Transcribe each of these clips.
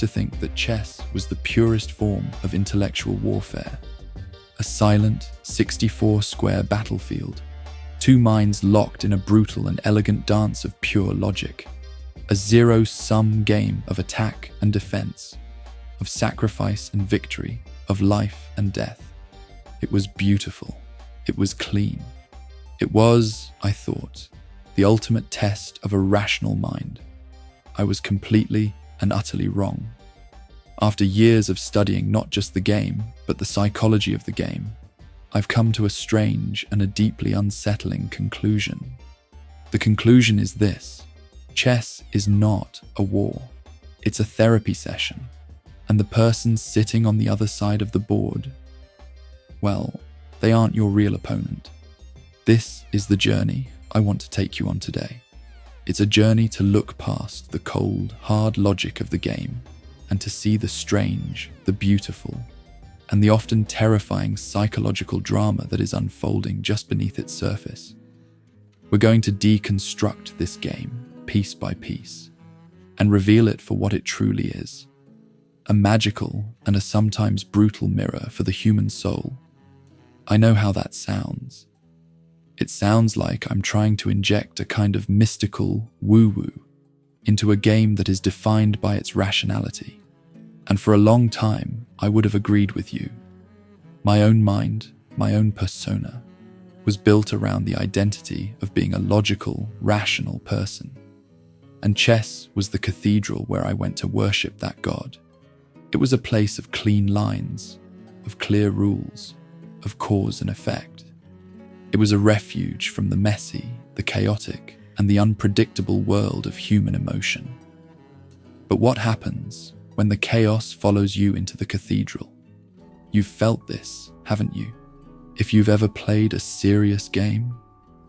to think that chess was the purest form of intellectual warfare. A silent, 64-square battlefield, two minds locked in a brutal and elegant dance of pure logic. A zero-sum game of attack and defense, of sacrifice and victory, of life and death. It was beautiful. It was clean. It was, I thought, the ultimate test of a rational mind. I was completely and utterly wrong. After years of studying not just the game, but the psychology of the game, I've come to a strange and a deeply unsettling conclusion. The conclusion is this: chess is not a war. It's a therapy session. And the person sitting on the other side of the board, well, they aren't your real opponent. This is the journey I want to take you on today. It's a journey to look past the cold, hard logic of the game and to see the strange, the beautiful, and the often terrifying psychological drama that is unfolding just beneath its surface. We're going to deconstruct this game piece by piece and reveal it for what it truly is: a magical and a sometimes brutal mirror for the human soul. I know how that sounds. It sounds like I'm trying to inject a kind of mystical woo-woo into a game that is defined by its rationality. And for a long time, I would have agreed with you. My own mind, my own persona, was built around the identity of being a logical, rational person. And chess was the cathedral where I went to worship that god. It was a place of clean lines, of clear rules, of cause and effect. It was a refuge from the messy, the chaotic, and the unpredictable world of human emotion. But what happens when the chaos follows you into the cathedral? You've felt this, haven't you? If you've ever played a serious game,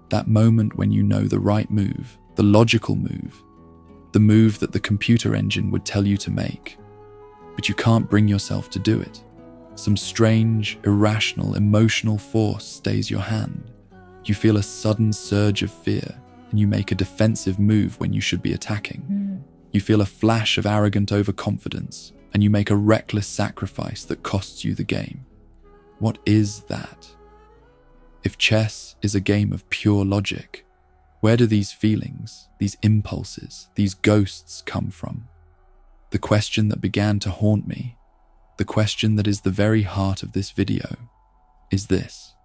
that moment when you know the right move, the logical move, the move that the computer engine would tell you to make, but you can't bring yourself to do it. Some strange, irrational, emotional force stays your hand. You feel a sudden surge of fear, and you make a defensive move when you should be attacking. You feel a flash of arrogant overconfidence, and you make a reckless sacrifice that costs you the game. What is that? If chess is a game of pure logic, where do these feelings, these impulses, these ghosts come from? The question that began to haunt me, the question that is the very heart of this video, is this: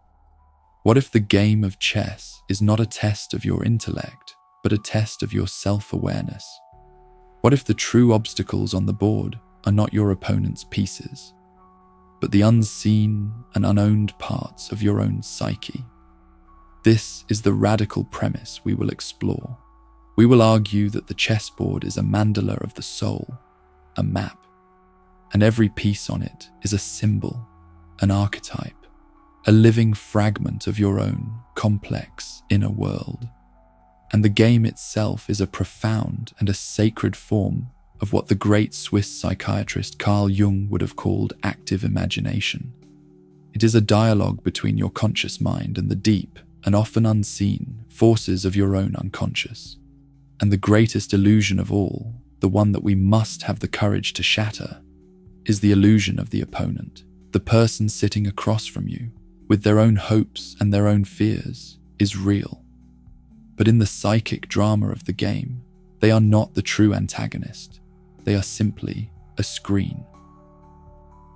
what if the game of chess is not a test of your intellect, but a test of your self-awareness? What if the true obstacles on the board are not your opponent's pieces, but the unseen and unowned parts of your own psyche? This is the radical premise we will explore. We will argue that the chessboard is a mandala of the soul, a map, and every piece on it is a symbol, an archetype, a living fragment of your own complex inner world. And the game itself is a profound and a sacred form of what the great Swiss psychiatrist Carl Jung would have called active imagination. It is a dialogue between your conscious mind and the deep and often unseen forces of your own unconscious. And the greatest illusion of all, the one that we must have the courage to shatter, is the illusion of the opponent. The person sitting across from you, with their own hopes and their own fears, is real. But in the psychic drama of the game, they are not the true antagonist. They are simply a screen.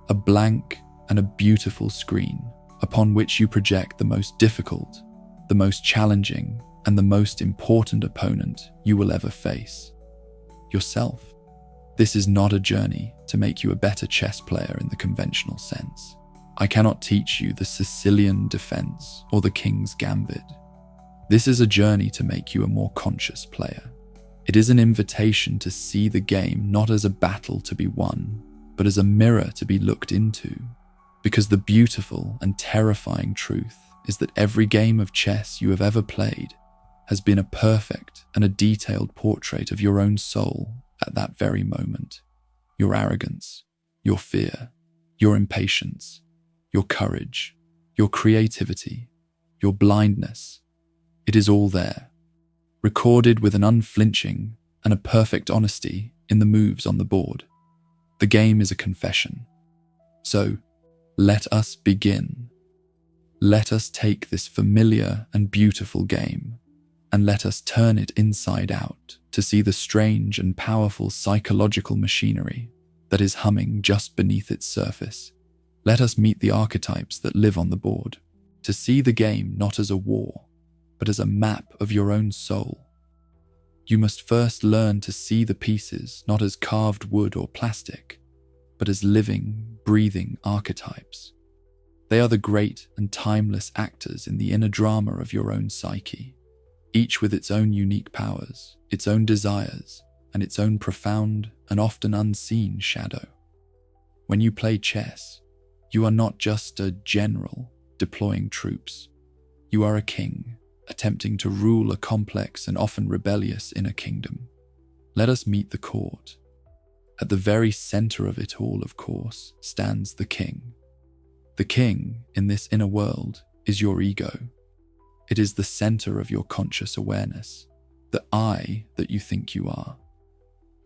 A blank and a beautiful screen upon which you project the most difficult, the most challenging, and the most important opponent you will ever face: yourself. This is not a journey to make you a better chess player in the conventional sense. I cannot teach you the Sicilian defense or the King's Gambit. This is a journey to make you a more conscious player. It is an invitation to see the game not as a battle to be won, but as a mirror to be looked into. Because the beautiful and terrifying truth is that every game of chess you have ever played has been a perfect and a detailed portrait of your own soul at that very moment. Your arrogance, your fear, your impatience, your courage, your creativity, your blindness. It is all there, recorded with an unflinching and a perfect honesty in the moves on the board. The game is a confession. So, let us begin. Let us take this familiar and beautiful game, and let us turn it inside out to see the strange and powerful psychological machinery that is humming just beneath its surface. Let us meet the archetypes that live on the board, to see the game not as a war, but as a map of your own soul. You must first learn to see the pieces not as carved wood or plastic, but as living, breathing archetypes. They are the great and timeless actors in the inner drama of your own psyche, each with its own unique powers, its own desires, and its own profound and often unseen shadow. When you play chess, you are not just a general deploying troops. You are a king, attempting to rule a complex and often rebellious inner kingdom. Let us meet the court. At the very center of it all, of course, stands the king. The king, in this inner world, is your ego. It is the center of your conscious awareness, the I that you think you are.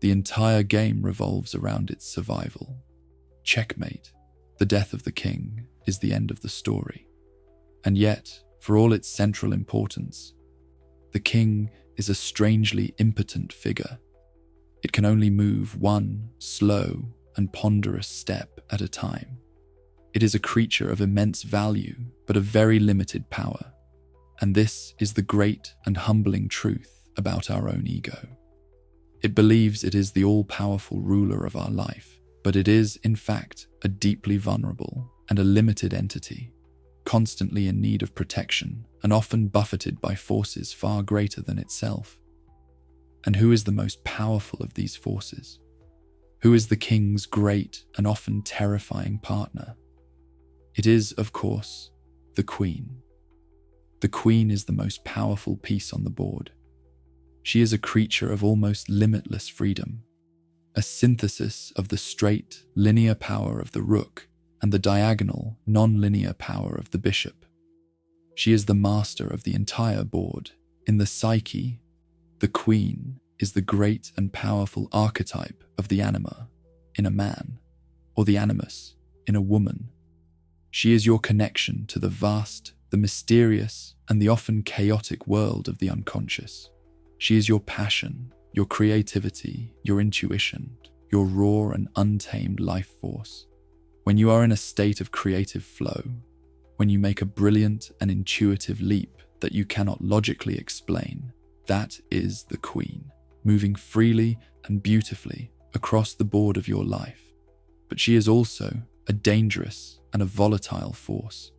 The entire game revolves around its survival. Checkmate, the death of the king, is the end of the story. And yet, for all its central importance, the king is a strangely impotent figure. It can only move one slow and ponderous step at a time. It is a creature of immense value, but of very limited power. And this is the great and humbling truth about our own ego. It believes it is the all-powerful ruler of our life, but it is, in fact, a deeply vulnerable and a limited entity, constantly in need of protection and often buffeted by forces far greater than itself. And who is the most powerful of these forces? Who is the king's great and often terrifying partner? It is, of course, the queen. The queen is the most powerful piece on the board. She is a creature of almost limitless freedom, a synthesis of the straight, linear power of the rook and the diagonal, non-linear power of the bishop. She is the master of the entire board. In the psyche, the queen is the great and powerful archetype of the anima in a man, or the animus in a woman. She is your connection to the vast, the mysterious, and the often chaotic world of the unconscious. She is your passion, your creativity, your intuition, your raw and untamed life force. When you are in a state of creative flow, when you make a brilliant and intuitive leap that you cannot logically explain, that is the queen, moving freely and beautifully across the board of your life. But she is also a dangerous and a volatile force.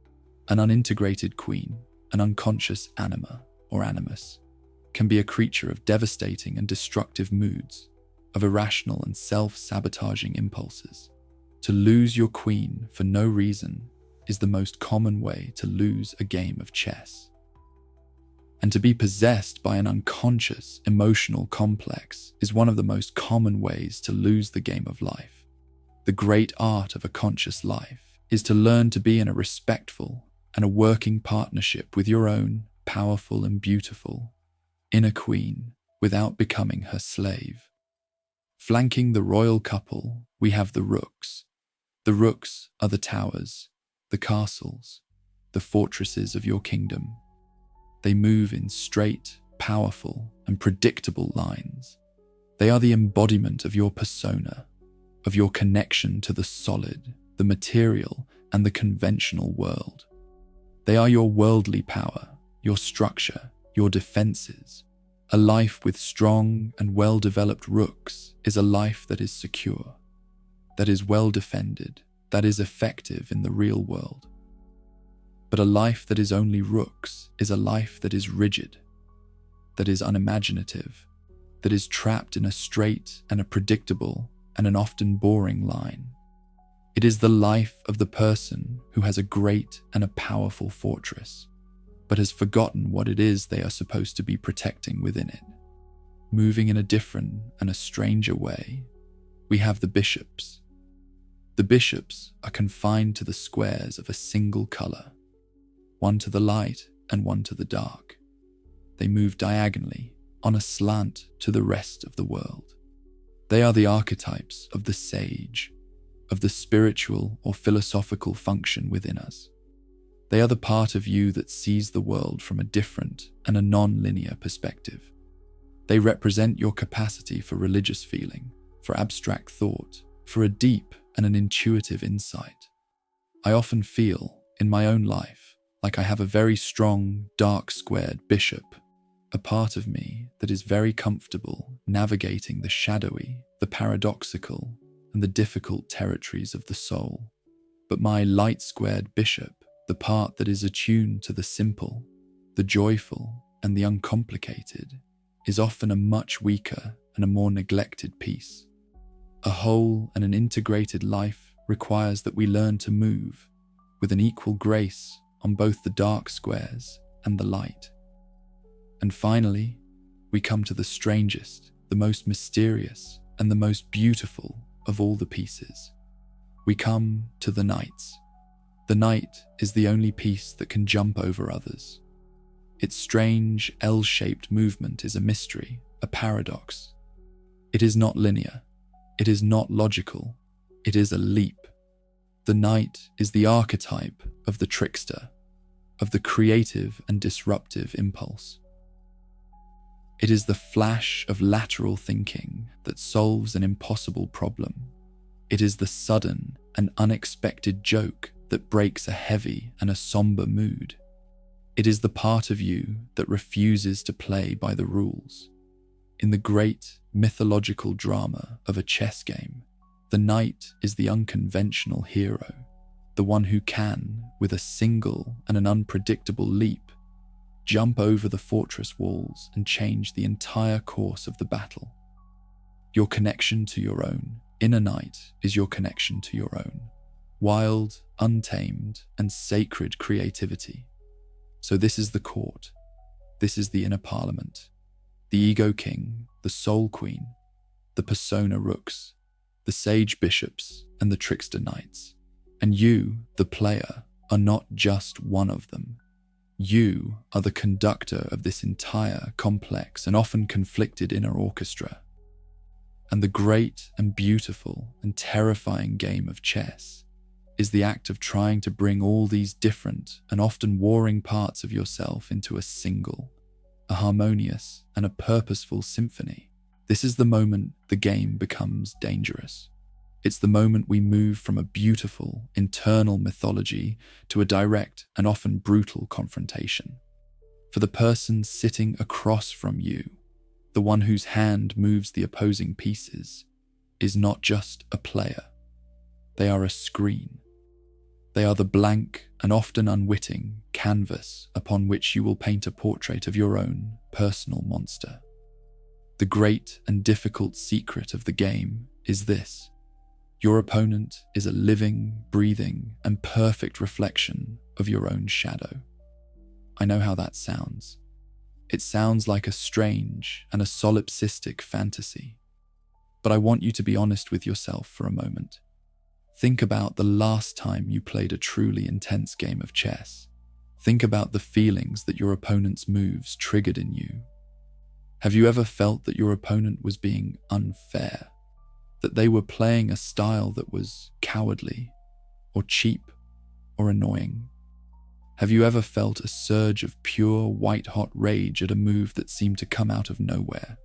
An unintegrated queen, an unconscious anima or animus, can be a creature of devastating and destructive moods, of irrational and self-sabotaging impulses. To lose your queen for no reason is the most common way to lose a game of chess. And to be possessed by an unconscious emotional complex is one of the most common ways to lose the game of life. The great art of a conscious life is to learn to be in a respectful and a working partnership with your own powerful and beautiful inner queen without becoming her slave. Flanking the royal couple, we have the rooks. The rooks are the towers, the castles, the fortresses of your kingdom. They move in straight, powerful, and predictable lines. They are the embodiment of your persona, of your connection to the solid, the material, and the conventional world. They are your worldly power, your structure, your defenses. A life with strong and well-developed rooks is a life that is secure, that is well defended, that is effective in the real world. But a life that is only rooks is a life that is rigid, that is unimaginative, that is trapped in a straight and a predictable and an often boring line. It is the life of the person who has a great and a powerful fortress, but has forgotten what it is they are supposed to be protecting within it. Moving in a different and a stranger way, we have the bishops. The bishops are confined to the squares of a single color, one to the light and one to the dark. They move diagonally on a slant to the rest of the world. They are the archetypes of the sage, of the spiritual or philosophical function within us. They are the part of you that sees the world from a different and a non-linear perspective. They represent your capacity for religious feeling, for abstract thought, for a deep and an intuitive insight. I often feel, in my own life, like I have a very strong, dark-squared bishop, a part of me that is very comfortable navigating the shadowy, the paradoxical, and the difficult territories of the soul. But my light-squared bishop, the part that is attuned to the simple, the joyful, and the uncomplicated, is often a much weaker and a more neglected piece. A whole and an integrated life requires that we learn to move with an equal grace on both the dark squares and the light. And finally, we come to the strangest, the most mysterious, and the most beautiful of all the pieces. We come to the knights. The knight is the only piece that can jump over others. Its strange L-shaped movement is a mystery, a paradox. It is not linear. It is not logical. It is a leap. The knight is the archetype of the trickster, of the creative and disruptive impulse. It is the flash of lateral thinking that solves an impossible problem. It is the sudden and unexpected joke that breaks a heavy and a somber mood. It is the part of you that refuses to play by the rules. In the great mythological drama of a chess game, the knight is the unconventional hero, the one who can, with a single and an unpredictable leap, jump over the fortress walls and change the entire course of the battle. Your connection to your own inner knight is your connection to your own wild, untamed, and sacred creativity. So this is the court. This is the inner parliament. The ego king, the soul queen, the persona rooks, the sage bishops, and the trickster knights. And you, the player, are not just one of them. You are the conductor of this entire, complex, and often conflicted inner orchestra. And the great and beautiful and terrifying game of chess is the act of trying to bring all these different and often warring parts of yourself into a single, a harmonious and a purposeful symphony. This is the moment the game becomes dangerous. It's the moment we move from a beautiful, internal mythology to a direct and often brutal confrontation. For the person sitting across from you, the one whose hand moves the opposing pieces, is not just a player. They are a screen. They are the blank and often unwitting canvas upon which you will paint a portrait of your own personal monster. The great and difficult secret of the game is this: your opponent is a living, breathing, and perfect reflection of your own shadow. I know how that sounds. It sounds like a strange and a solipsistic fantasy. But I want you to be honest with yourself for a moment. Think about the last time you played a truly intense game of chess. Think about the feelings that your opponent's moves triggered in you. Have you ever felt that your opponent was being unfair? That they were playing a style that was cowardly, or cheap, or annoying? Have you ever felt a surge of pure white-hot rage at a move that seemed to come out of nowhere?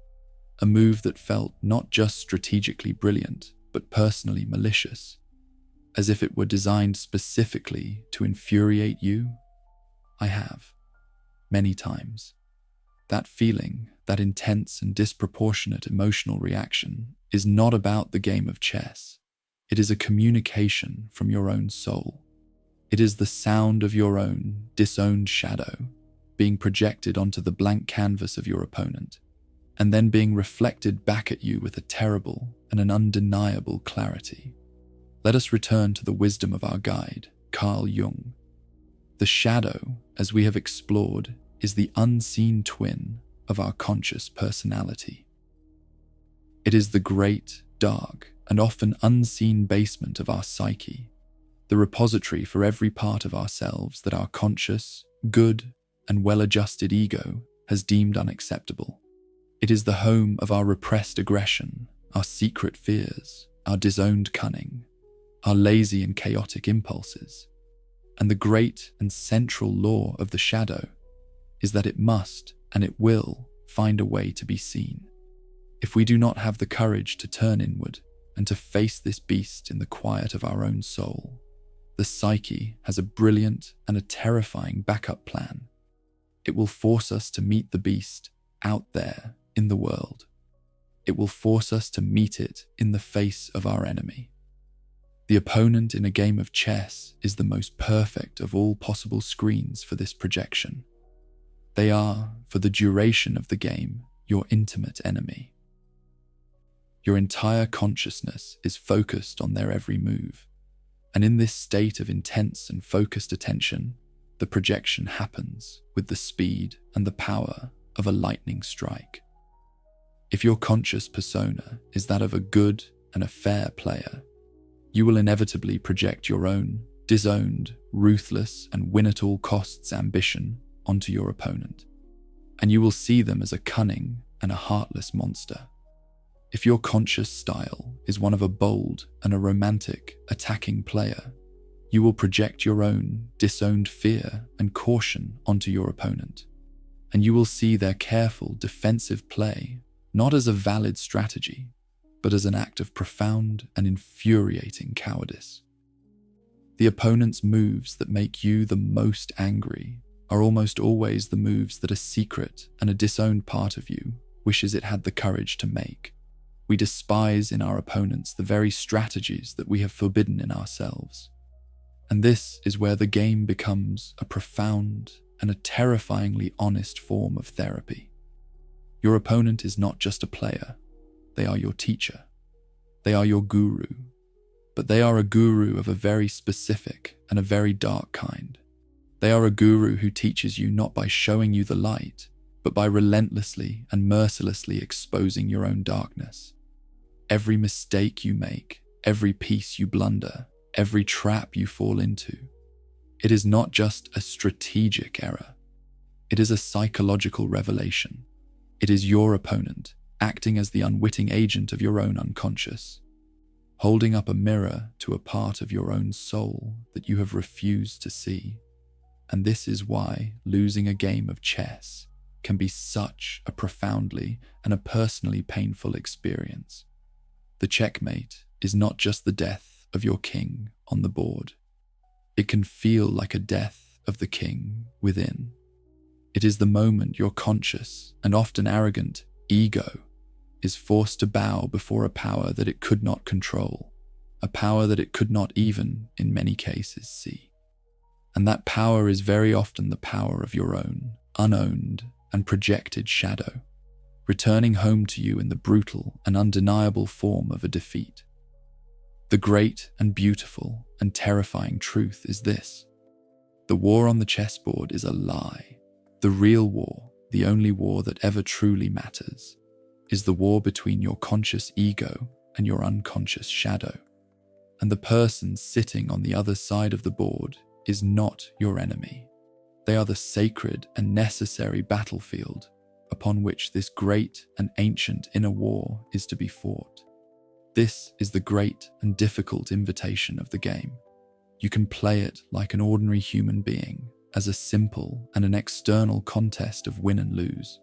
A move that felt not just strategically brilliant, but personally malicious, as if it were designed specifically to infuriate you? I have, many times. That feeling, that intense and disproportionate emotional reaction, is not about the game of chess. It is a communication from your own soul. It is the sound of your own disowned shadow being projected onto the blank canvas of your opponent, and then being reflected back at you with a terrible and an undeniable clarity. Let us return to the wisdom of our guide, Carl Jung. The shadow, as we have explored, is the unseen twin of our conscious personality. It is the great, dark, and often unseen basement of our psyche, the repository for every part of ourselves that our conscious, good, and well-adjusted ego has deemed unacceptable. It is the home of our repressed aggression, our secret fears, our disowned cunning, our lazy and chaotic impulses. And the great and central law of the shadow is that it must and it will find a way to be seen. If we do not have the courage to turn inward and to face this beast in the quiet of our own soul, the psyche has a brilliant and a terrifying backup plan. It will force us to meet the beast out there in the world. It will force us to meet it in the face of our enemy. The opponent in a game of chess is the most perfect of all possible screens for this projection. They are, for the duration of the game, your intimate enemy. Your entire consciousness is focused on their every move, and in this state of intense and focused attention, the projection happens with the speed and the power of a lightning strike. If your conscious persona is that of a good and a fair player, you will inevitably project your own disowned, ruthless, and win-at-all-costs ambition onto your opponent, and you will see them as a cunning and a heartless monster. If your conscious style is one of a bold and a romantic, attacking player, you will project your own disowned fear and caution onto your opponent, and you will see their careful, defensive play not as a valid strategy, but as an act of profound and infuriating cowardice. The opponent's moves that make you the most angry are almost always the moves that a secret and a disowned part of you wishes it had the courage to make. We despise in our opponents the very strategies that we have forbidden in ourselves. And this is where the game becomes a profound and a terrifyingly honest form of therapy. Your opponent is not just a player, they are your teacher. They are your guru, but they are a guru of a very specific and a very dark kind. They are a guru who teaches you not by showing you the light, but by relentlessly and mercilessly exposing your own darkness. Every mistake you make, every piece you blunder, every trap you fall into, it is not just a strategic error. It is a psychological revelation. It is your opponent acting as the unwitting agent of your own unconscious, holding up a mirror to a part of your own soul that you have refused to see. And this is why losing a game of chess can be such a profoundly and a personally painful experience. The checkmate is not just the death of your king on the board. It can feel like a death of the king within. It is the moment your conscious and often arrogant ego is forced to bow before a power that it could not control, a power that it could not even, in many cases, see. And that power is very often the power of your own, unowned and projected shadow, returning home to you in the brutal and undeniable form of a defeat. The great and beautiful and terrifying truth is this: the war on the chessboard is a lie. The real war, the only war that ever truly matters, is the war between your conscious ego and your unconscious shadow. And the person sitting on the other side of the board is not your enemy. They are the sacred and necessary battlefield upon which this great and ancient inner war is to be fought. This is the great and difficult invitation of the game. You can play it like an ordinary human being, as a simple and an external contest of win and lose.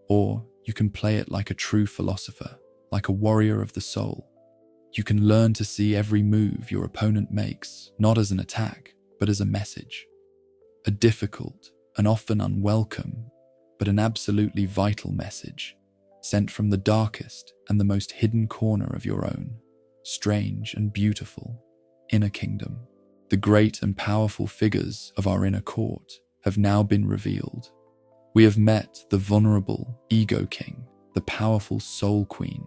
Or you can play it like a true philosopher, like a warrior of the soul. You can learn to see every move your opponent makes, not as an attack, but as a message. A difficult and often unwelcome, but an absolutely vital message, sent from the darkest and the most hidden corner of your own, strange and beautiful, inner kingdom. The great and powerful figures of our inner court have now been revealed. We have met the vulnerable ego king, the powerful soul queen,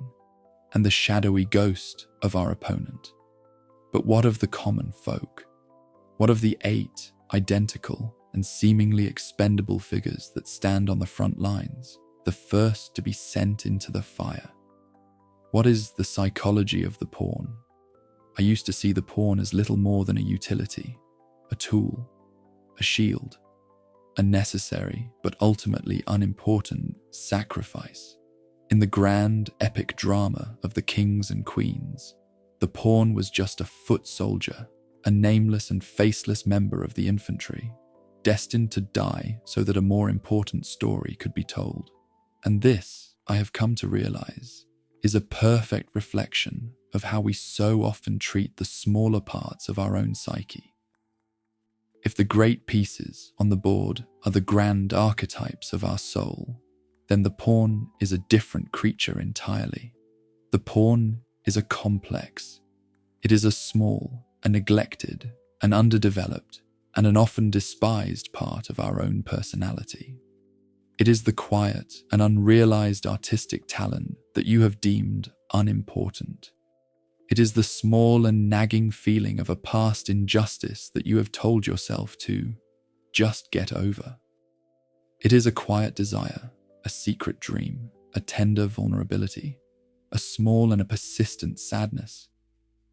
and the shadowy ghost of our opponent. But what of the common folk? What of the 8 identical and seemingly expendable figures that stand on the front lines, the first to be sent into the fire? What is the psychology of the pawn? I used to see the pawn as little more than a utility, a tool, a shield, a necessary but ultimately unimportant sacrifice. In the grand, epic drama of the kings and queens, the pawn was just a foot soldier, a nameless and faceless member of the infantry, destined to die so that a more important story could be told. And this, I have come to realize, is a perfect reflection of how we so often treat the smaller parts of our own psyche. If the great pieces on the board are the grand archetypes of our soul, then the pawn is a different creature entirely. The pawn is a complex. It is a small, a neglected, an underdeveloped, and an often despised part of our own personality. It is the quiet and unrealized artistic talent that you have deemed unimportant. It is the small and nagging feeling of a past injustice that you have told yourself to just get over. It is a quiet desire, a secret dream, a tender vulnerability, a small and a persistent sadness.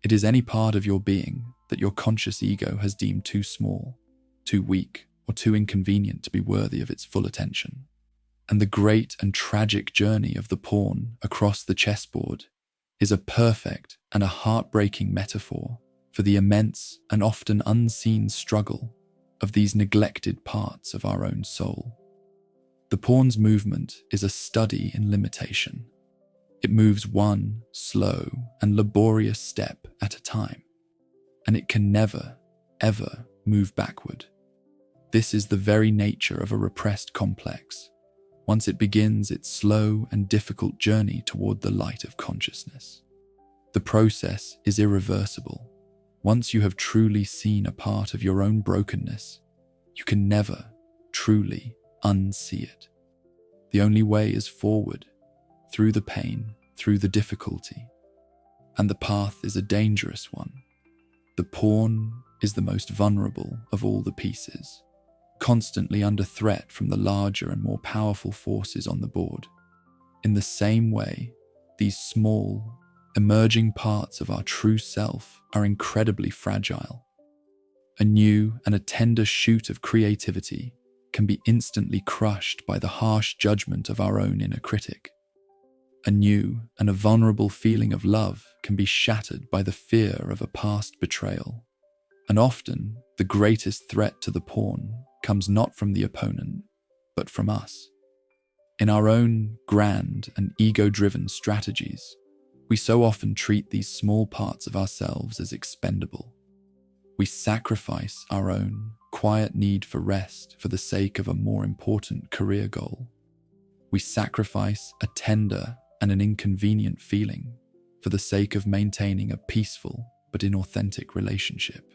It is any part of your being that your conscious ego has deemed too small, too weak, or too inconvenient to be worthy of its full attention. And the great and tragic journey of the pawn across the chessboard is a perfect and a heartbreaking metaphor for the immense and often unseen struggle of these neglected parts of our own soul. The pawn's movement is a study in limitation. It moves one slow and laborious step at a time, and it can never, ever move backward. This is the very nature of a repressed complex, once it begins its slow and difficult journey toward the light of consciousness. The process is irreversible. Once you have truly seen a part of your own brokenness, you can never truly unsee it. The only way is forward, through the pain, through the difficulty. And the path is a dangerous one. The pawn is the most vulnerable of all the pieces, constantly under threat from the larger and more powerful forces on the board. In the same way, these small, emerging parts of our true self are incredibly fragile. A new and a tender shoot of creativity can be instantly crushed by the harsh judgment of our own inner critic. A new and a vulnerable feeling of love can be shattered by the fear of a past betrayal. And often, the greatest threat to the pawn comes not from the opponent, but from us. In our own grand and ego-driven strategies, we so often treat these small parts of ourselves as expendable. We sacrifice our own quiet need for rest for the sake of a more important career goal. We sacrifice a tender and an inconvenient feeling for the sake of maintaining a peaceful but inauthentic relationship.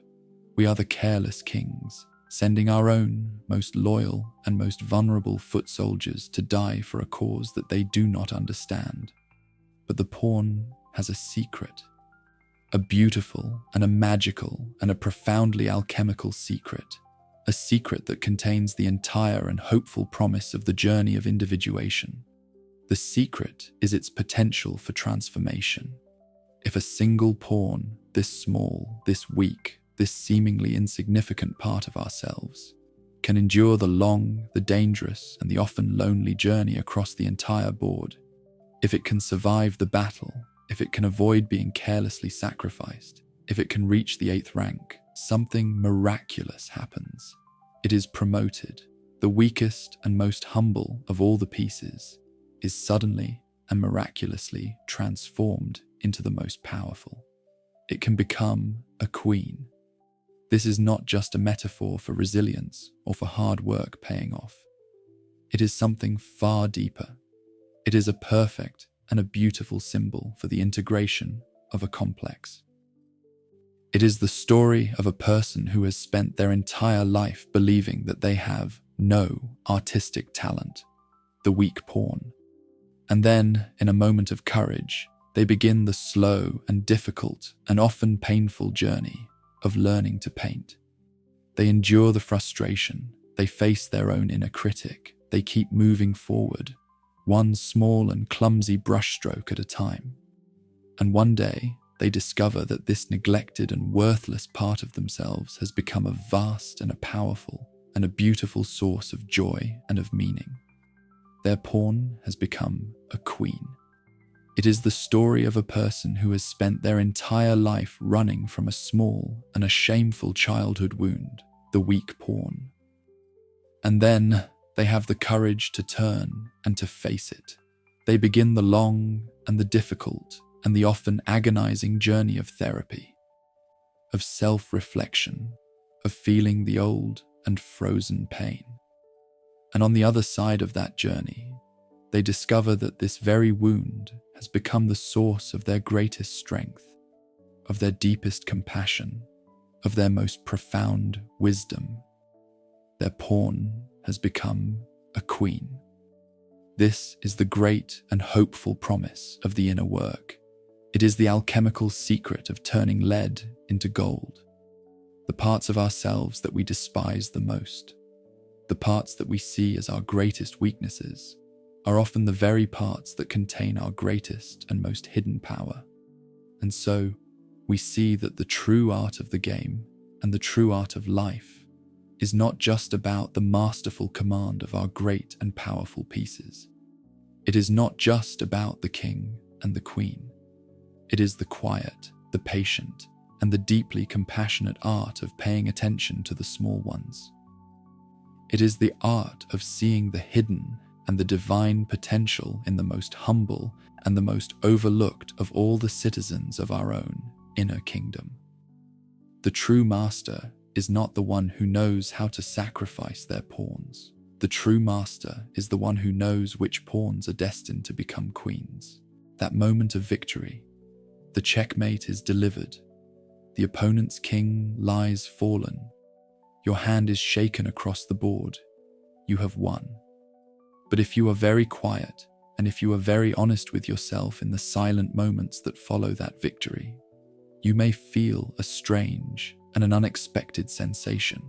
We are the careless kings, sending our own most loyal and most vulnerable foot soldiers to die for a cause that they do not understand. But the pawn has a secret, a beautiful and a magical and a profoundly alchemical secret, a secret that contains the entire and hopeful promise of the journey of individuation. The secret is its potential for transformation. If a single pawn, this small, this weak, this seemingly insignificant part of ourselves, can endure the long, the dangerous, and the often lonely journey across the entire board, if it can survive the battle, if it can avoid being carelessly sacrificed, if it can reach the 8th rank, something miraculous happens. It is promoted. The weakest and most humble of all the pieces is suddenly and miraculously transformed into the most powerful. It can become a queen. This is not just a metaphor for resilience or for hard work paying off. It is something far deeper. It is a perfect and a beautiful symbol for the integration of a complex. It is the story of a person who has spent their entire life believing that they have no artistic talent, the weak pawn. And then, in a moment of courage, they begin the slow and difficult and often painful journey of learning to paint. They endure the frustration, they face their own inner critic, they keep moving forward, one small and clumsy brushstroke at a time. And one day, they discover that this neglected and worthless part of themselves has become a vast and a powerful and a beautiful source of joy and of meaning. their pawn has become a queen. It is the story of a person who has spent their entire life running from a small and a shameful childhood wound, the weak pawn. And then they have the courage to turn and to face it. They begin the long and the difficult and the often agonizing journey of therapy, of self-reflection, of feeling the old and frozen pain. And on the other side of that journey, they discover that this very wound has become the source of their greatest strength, of their deepest compassion, of their most profound wisdom. Their pawn has become a queen. This is the great and hopeful promise of the inner work. It is the alchemical secret of turning lead into gold. The parts of ourselves that we despise the most, the parts that we see as our greatest weaknesses, are often the very parts that contain our greatest and most hidden power. And so, we see that the true art of the game and the true art of life is not just about the masterful command of our great and powerful pieces. It is not just about the king and the queen. It is the quiet, the patient, and the deeply compassionate art of paying attention to the small ones. It is the art of seeing the hidden and the divine potential in the most humble and the most overlooked of all the citizens of our own inner kingdom. The true master is not the one who knows how to sacrifice their pawns. The true master is the one who knows which pawns are destined to become queens. That moment of victory, the checkmate is delivered. The opponent's king lies fallen. Your hand is shaken across the board. You have won. But if you are very quiet, and if you are very honest with yourself in the silent moments that follow that victory, you may feel a strange and an unexpected sensation.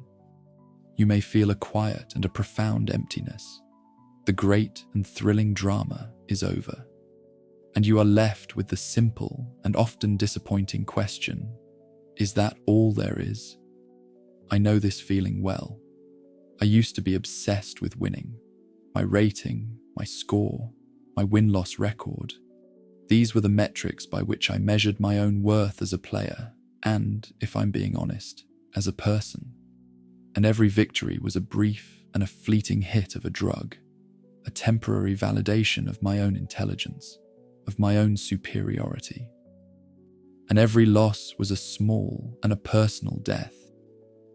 You may feel a quiet and a profound emptiness. The great and thrilling drama is over, and you are left with the simple and often disappointing question, is that all there is? I know this feeling well. I used to be obsessed with winning. My rating, my score, my win-loss record. These were the metrics by which I measured my own worth as a player and, if I'm being honest, as a person. And every victory was a brief and a fleeting hit of a drug, a temporary validation of my own intelligence, of my own superiority. And every loss was a small and a personal death,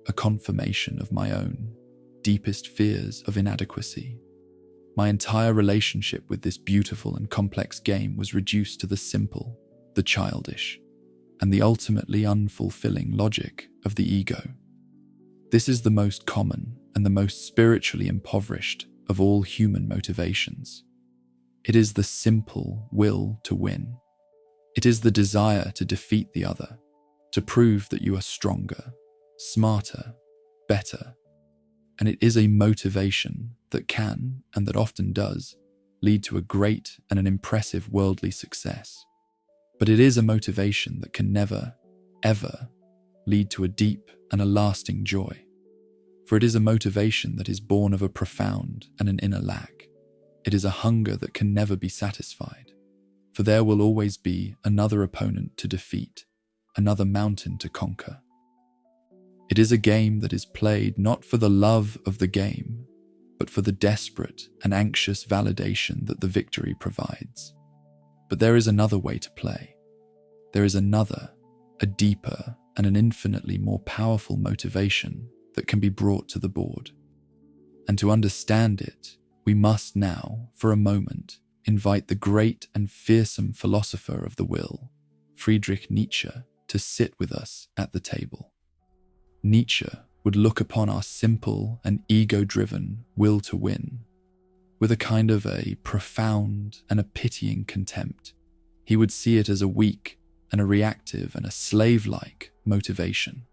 a confirmation of my own deepest fears of inadequacy. My entire relationship with this beautiful and complex game was reduced to the simple, the childish, and the ultimately unfulfilling logic of the ego. This is the most common and the most spiritually impoverished of all human motivations. It is the simple will to win. It is the desire to defeat the other, to prove that you are stronger, smarter, better. And it is a motivation that can, and that often does, lead to a great and an impressive worldly success. But it is a motivation that can never, ever lead to a deep and a lasting joy. For it is a motivation that is born of a profound and an inner lack. It is a hunger that can never be satisfied. For there will always be another opponent to defeat, another mountain to conquer. It is a game that is played not for the love of the game, but for the desperate and anxious validation that the victory provides. But there is another way to play. There is another, a deeper and an infinitely more powerful motivation that can be brought to the board. And to understand it, we must now, for a moment, invite the great and fearsome philosopher of the will, Friedrich Nietzsche, to sit with us at the table. Nietzsche would look upon our simple and ego-driven will to win with a kind of a profound and a pitying contempt. He would see it as a weak and a reactive and a slave-like motivation.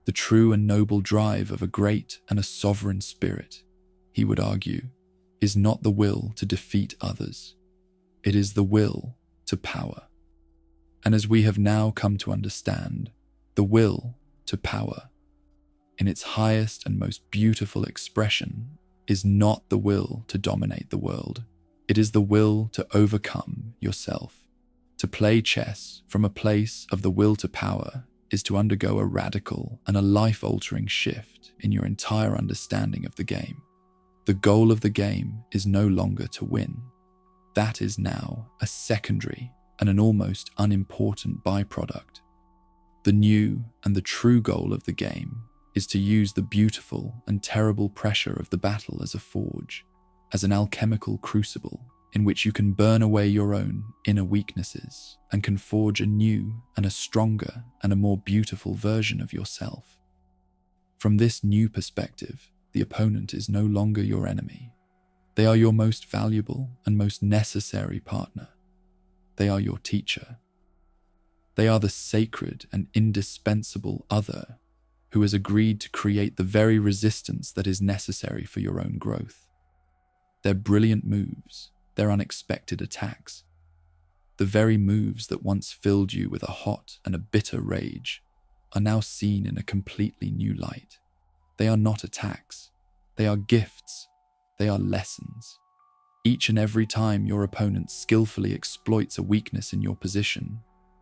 The true and noble drive of a great and a sovereign spirit, he would argue, is not the will to defeat others. It is the will to power. And as we have now come to understand, the will to power, in its highest and most beautiful expression, is not the will to dominate the world. It is the will to overcome yourself. To play chess from a place of the will to power is to undergo a radical and a life-altering shift in your entire understanding of the game. The goal of the game is no longer to win. That is now a secondary and an almost unimportant byproduct. The new and the true goal of the game is to use the beautiful and terrible pressure of the battle as a forge, as an alchemical crucible in which you can burn away your own inner weaknesses and can forge a new and a stronger and a more beautiful version of yourself. From this new perspective, the opponent is no longer your enemy. They are your most valuable and most necessary partner. They are your teacher. They are the sacred and indispensable other who has agreed to create the very resistance that is necessary for your own growth. Their brilliant moves, their unexpected attacks, the very moves that once filled you with a hot and a bitter rage, are now seen in a completely new light. They are not attacks. They are gifts. They are lessons. Each and every time your opponent skillfully exploits a weakness in your position,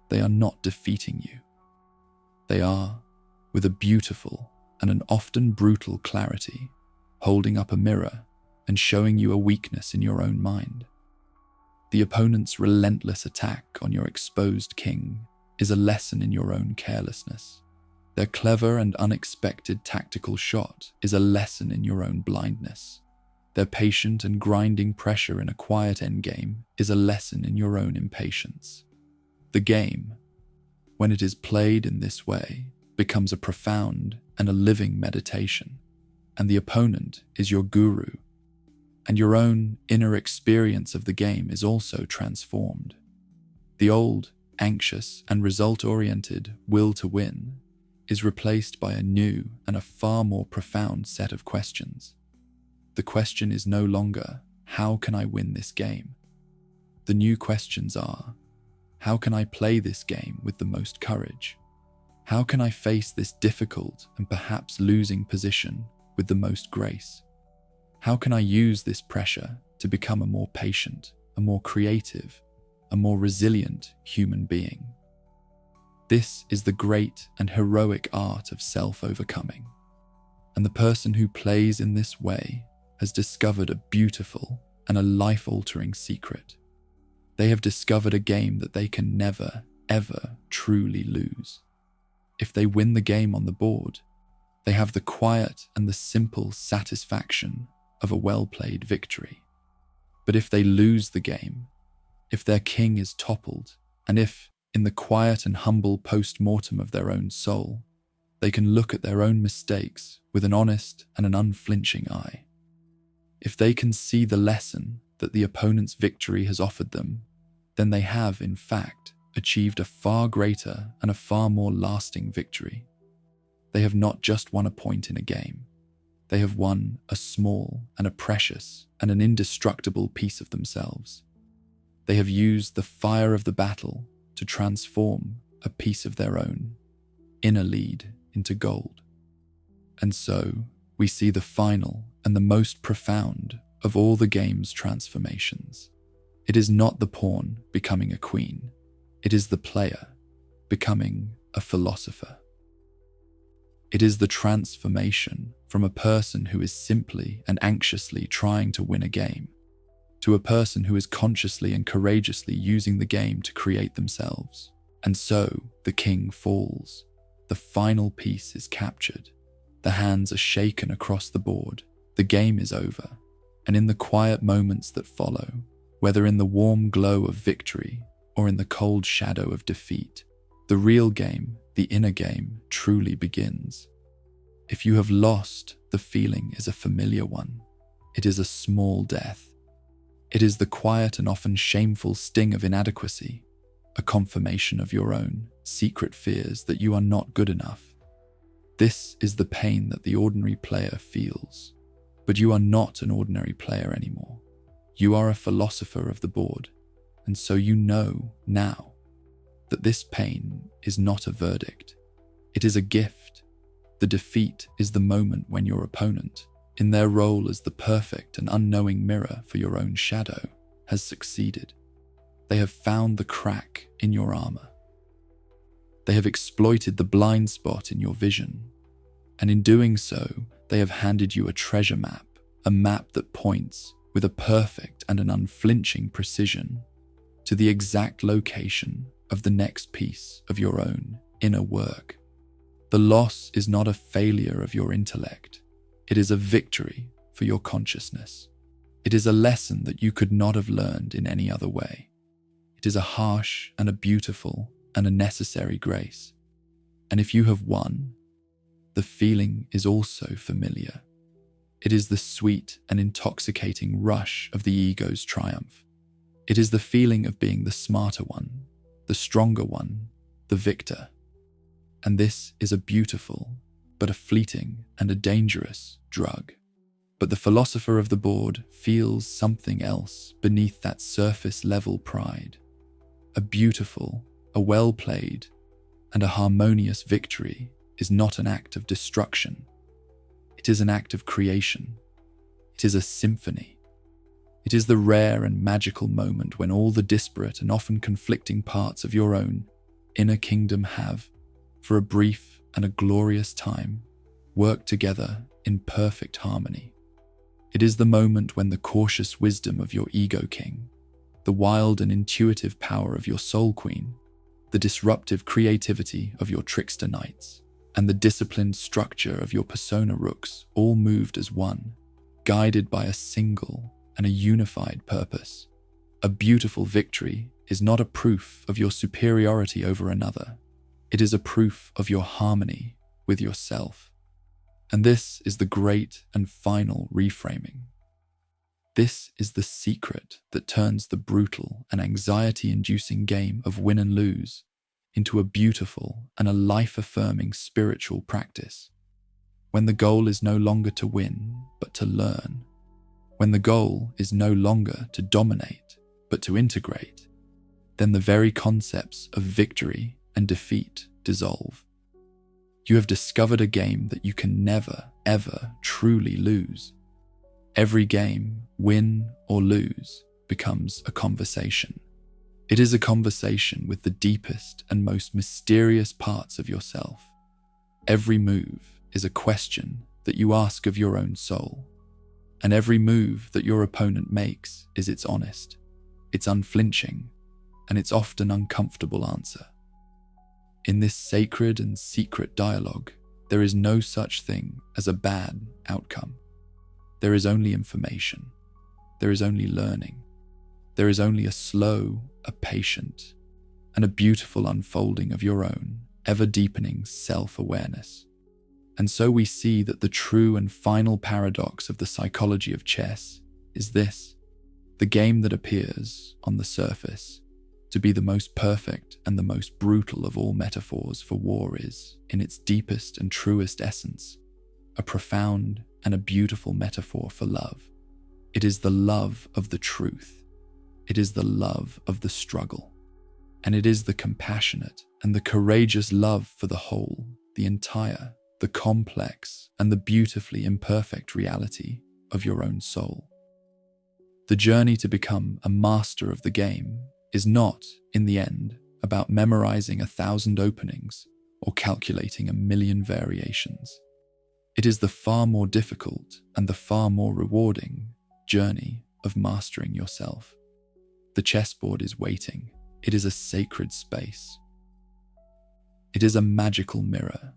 they are not defeating you. They are, with a beautiful and an often brutal clarity, holding up a mirror and showing you a weakness in your own mind. The opponent's relentless attack on your exposed king is a lesson in your own carelessness. Their clever and unexpected tactical shot is a lesson in your own blindness. Their patient and grinding pressure in a quiet endgame is a lesson in your own impatience. The game, when it is played in this way, becomes a profound and a living meditation, and the opponent is your guru, and your own inner experience of the game is also transformed. The old, anxious, and result-oriented will to win is replaced by a new and a far more profound set of questions. The question is no longer, how can I win this game? The new questions are, how can I play this game with the most courage? How can I face this difficult and perhaps losing position with the most grace? How can I use this pressure to become a more patient, a more creative, a more resilient human being? This is the great and heroic art of self-overcoming. And the person who plays in this way has discovered a beautiful and a life-altering secret. They have discovered a game that they can never, ever truly lose. If they win the game on the board, they have the quiet and the simple satisfaction of a well-played victory. But if they lose the game, if their king is toppled, and if, in the quiet and humble post-mortem of their own soul, they can look at their own mistakes with an honest and an unflinching eye, if they can see the lesson that the opponent's victory has offered them, then they have, in fact, achieved a far greater and a far more lasting victory. They have not just won a point in a game. They have won a small and a precious and an indestructible piece of themselves. They have used the fire of the battle to transform a piece of their own inner lead into gold. And so we see the final and the most profound of all the game's transformations. It is not the pawn becoming a queen. It is the player becoming a philosopher. It is the transformation from a person who is simply and anxiously trying to win a game to a person who is consciously and courageously using the game to create themselves. And so the king falls. The final piece is captured. The hands are shaken across the board. The game is over. And in the quiet moments that follow, whether in the warm glow of victory or in the cold shadow of defeat, the real game, the inner game, truly begins. If you have lost, the feeling is a familiar one. It is a small death. It is the quiet and often shameful sting of inadequacy, a confirmation of your own secret fears that you are not good enough. This is the pain that the ordinary player feels. But you are not an ordinary player anymore. You are a philosopher of the board, and so you know now that this pain is not a verdict. It is a gift. The defeat is the moment when your opponent, in their role as the perfect and unknowing mirror for your own shadow, has succeeded. They have found the crack in your armor. They have exploited the blind spot in your vision, and in doing so, they have handed you a treasure map, a map that points with a perfect and an unflinching precision to the exact location of the next piece of your own inner work. The loss is not a failure of your intellect. It is a victory for your consciousness. It is a lesson that you could not have learned in any other way. It is a harsh and a beautiful and a necessary grace. And if you have won, the feeling is also familiar. It is the sweet and intoxicating rush of the ego's triumph. It is the feeling of being the smarter one, the stronger one, the victor. And this is a beautiful, but a fleeting and a dangerous drug. But the philosopher of the board feels something else beneath that surface-level pride. A beautiful, a well-played, and a harmonious victory is not an act of destruction. It is an act of creation. It is a symphony. It is the rare and magical moment when all the disparate and often conflicting parts of your own inner kingdom have, for a brief and a glorious time, worked together in perfect harmony. It is the moment when the cautious wisdom of your ego king, the wild and intuitive power of your soul queen, the disruptive creativity of your trickster knights, and the disciplined structure of your persona rooks all moved as one, guided by a single and a unified purpose. A beautiful victory is not a proof of your superiority over another. It is a proof of your harmony with yourself. And this is the great and final reframing. This is the secret that turns the brutal and anxiety-inducing game of win and lose into a beautiful and a life-affirming spiritual practice. When the goal is no longer to win, but to learn. When the goal is no longer to dominate, but to integrate, then the very concepts of victory and defeat dissolve. You have discovered a game that you can never, ever truly lose. Every game, win or lose, becomes a conversation. It is a conversation with the deepest and most mysterious parts of yourself. Every move is a question that you ask of your own soul. And every move that your opponent makes is its honest, its unflinching, and its often uncomfortable answer. In this sacred and secret dialogue, there is no such thing as a bad outcome. There is only information. There is only learning. There is only a slow, a patient, and a beautiful unfolding of your own, ever-deepening self-awareness. And so we see that the true and final paradox of the psychology of chess is this: the game that appears, on the surface, to be the most perfect and the most brutal of all metaphors for war is, in its deepest and truest essence, a profound and a beautiful metaphor for love. It is the love of the truth. It is the love of the struggle. And it is the compassionate and the courageous love for the whole, the entire, the complex, and the beautifully imperfect reality of your own soul. The journey to become a master of the game is not, in the end, about memorizing 1,000 openings or calculating 1,000,000 variations. It is the far more difficult and the far more rewarding journey of mastering yourself. The chessboard is waiting. It is a sacred space. It is a magical mirror.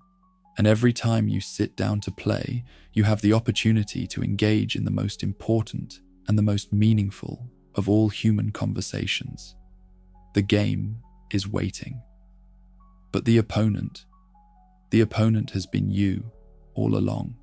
And every time you sit down to play, you have the opportunity to engage in the most important and the most meaningful of all human conversations. The game is waiting. But the opponent has been you all along.